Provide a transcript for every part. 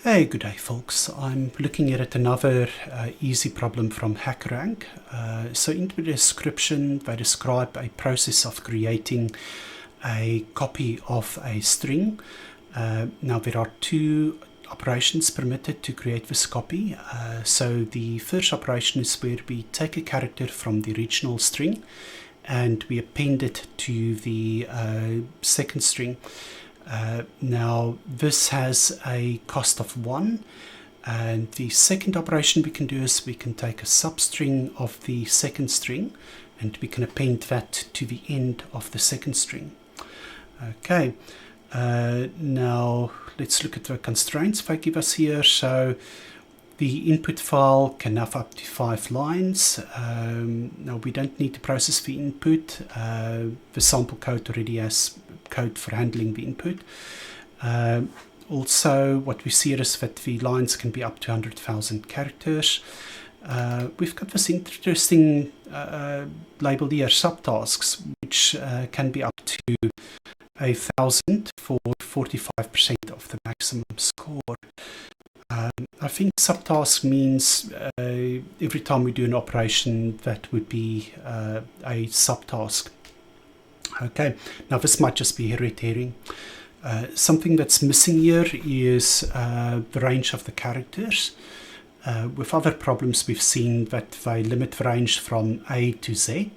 Hey, good day folks. I'm looking at another easy problem from HackerRank. So in the description they describe a process of creating a copy of a string. Now there are two operations permitted to create this copy. So the first operation is where we take a character from the original string and we append it to the second string. Now this has a cost of 1, and the second operation we can do is we can take a substring of the second string and we can append that to the end of the second string. Okay, now let's look at the constraints they give us here. So the input file can have up to 5 lines. Now we don't need to process the input. The sample code already has code for handling the input. Also, what we see is that the lines can be up to 100,000 characters. We've got this interesting label here, subtasks, which can be up to 1,000 for 45% of the maximum score. I think subtask means every time we do an operation that would be a subtask. Okay, now this might just be a red herring. Something that's missing here is the range of the characters. With other problems we've seen that they limit the range from A to Z.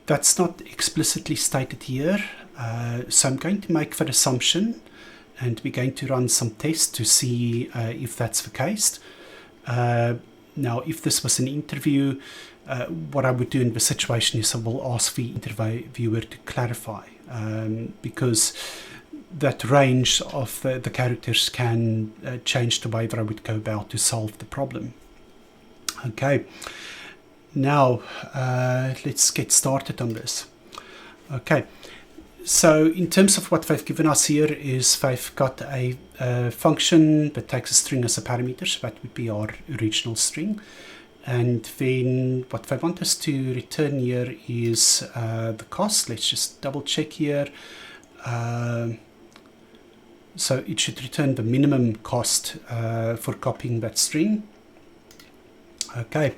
That's not explicitly stated here, so I'm going to make that assumption and we're going to run some tests to see if that's the case. Now, if this was an interview, what I would do in the situation is I will ask the interviewer to clarify, because that range of the characters can change the way that I would go about to solve the problem. Okay, now let's get started on this. Okay. So in terms of what they've given us here is they've got a function that takes a string as a parameter, so that would be our original string. And then what they want us to return here is the cost. Let's just double check here. So it should return the minimum cost for copying that string. Okay.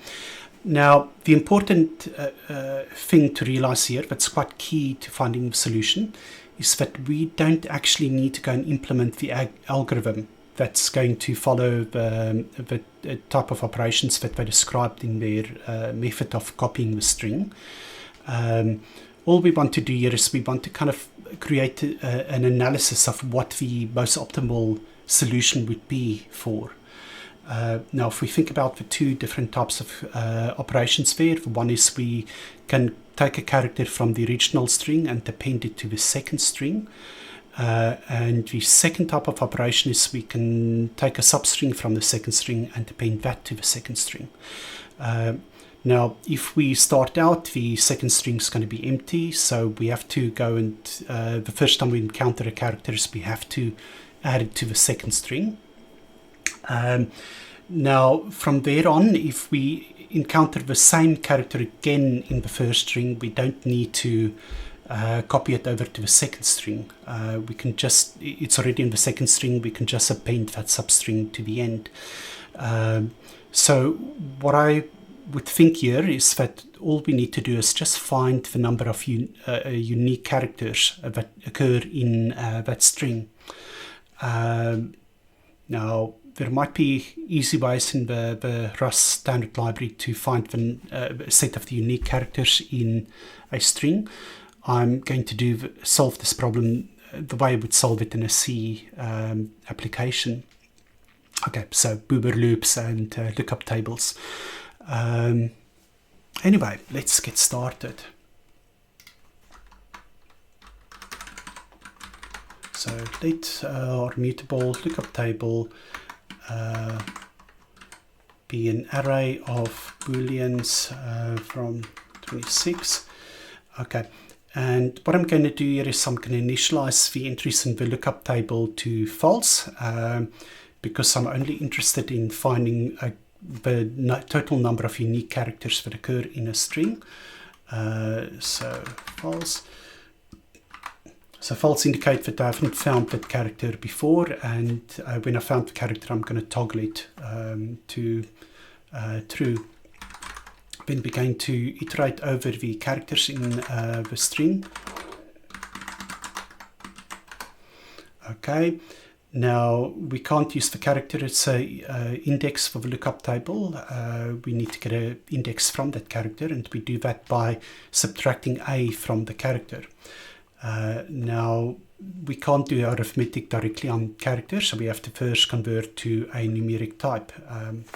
Now, the important thing to realize here, that's quite key to finding the solution, is that we don't actually need to go and implement the algorithm that's going to follow the type of operations that they described in their method of copying the string. All we want to do here is we want to kind of create an analysis of what the most optimal solution would be for. Now, if we think about the two different types of operations there, one is we can take a character from the original string and append it to the second string. And the second type of operation is we can take a substring from the second string and append that to the second string. Now, if we start out, the second string is going to be empty, so we have to go and the first time we encounter a character is we have to add it to the second string. Now, from there on, if we encounter the same character again in the first string, we don't need to copy it over to the second string. We can just, it's already in the second string, we can just append that substring to the end. So what I would think here is that all we need to do is just find the number of unique characters that occur in that string. Now, there might be easy ways in the Rust standard library to find the set of the unique characters in a string. I'm going to solve this problem the way I would solve it in a C application. Okay, so boober loops and lookup tables. Anyway, let's get started. So let our mutable lookup table be an array of booleans from 26. Okay, and what I'm going to do here is I'm going to initialize the entries in the lookup table to false, because I'm only interested in finding the total number of unique characters that occur in a string. So false. So false indicate that I haven't found that character before, and when I found the character, I'm going to toggle it to true. Then we're going to iterate over the characters in the string. Okay, now we can't use the character as an index for the lookup table. We need to get an index from that character, and we do that by subtracting a from the character. Now we can't do arithmetic directly on characters, so we have to first convert to a numeric type,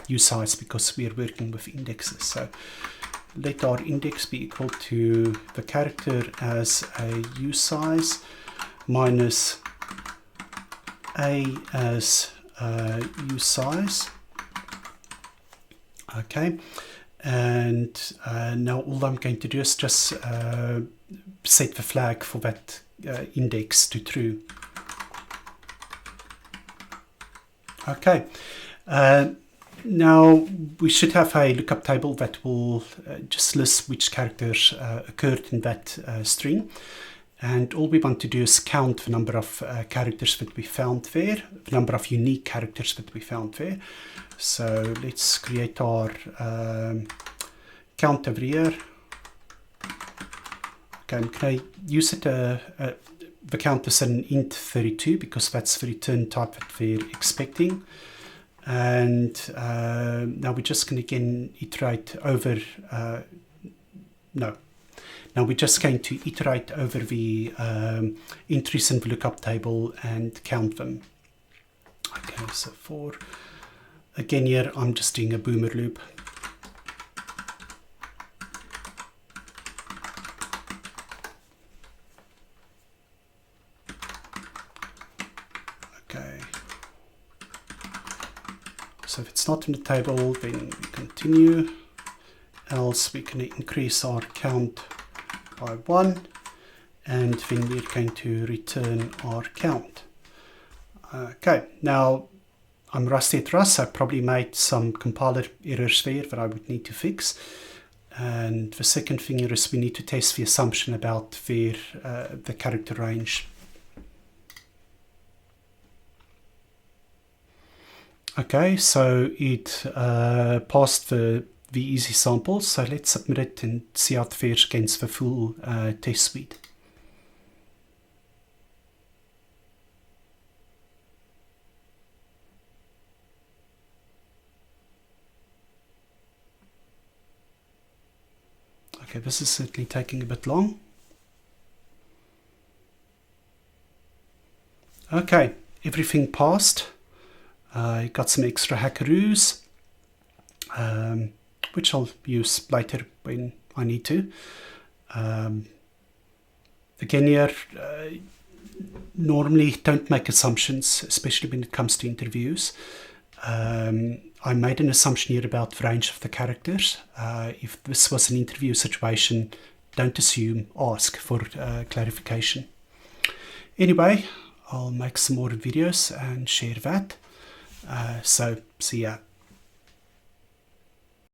usize, because we are working with indexes. So let our index be equal to the character as a usize minus a as usize. Okay, and now all I'm going to do is just set the flag for that index to true. Okay, now we should have a lookup table that will just list which characters occurred in that string, and all we want to do is count the number of characters that we found there, the number of unique characters that we found there. So let's create our count over here. Okay, can I use it the count as an int 32 because that's the return type that we're expecting. And now we're just going to again iterate over, now we're just going to iterate over the entries in the lookup table and count them. Okay, so for, again here, I'm just doing a boomer loop. Okay. So if it's not in the table, then we continue. Else we can increase our count by 1, and then we're going to return our count. Okay, now I'm rusty at Rust. I probably made some compiler errors there that I would need to fix. And the second thing here is we need to test the assumption about the character range. Okay, so it passed the easy samples, so let's submit it and see how it fares against the full test suite. Okay, this is certainly taking a bit long. Okay, everything passed. I got some extra hackaroos, which I'll use later when I need to. Again here, normally don't make assumptions, especially when it comes to interviews. I made an assumption here about the range of the characters. If this was an interview situation, don't assume, ask for clarification. Anyway, I'll make some more videos and share that. So see ya.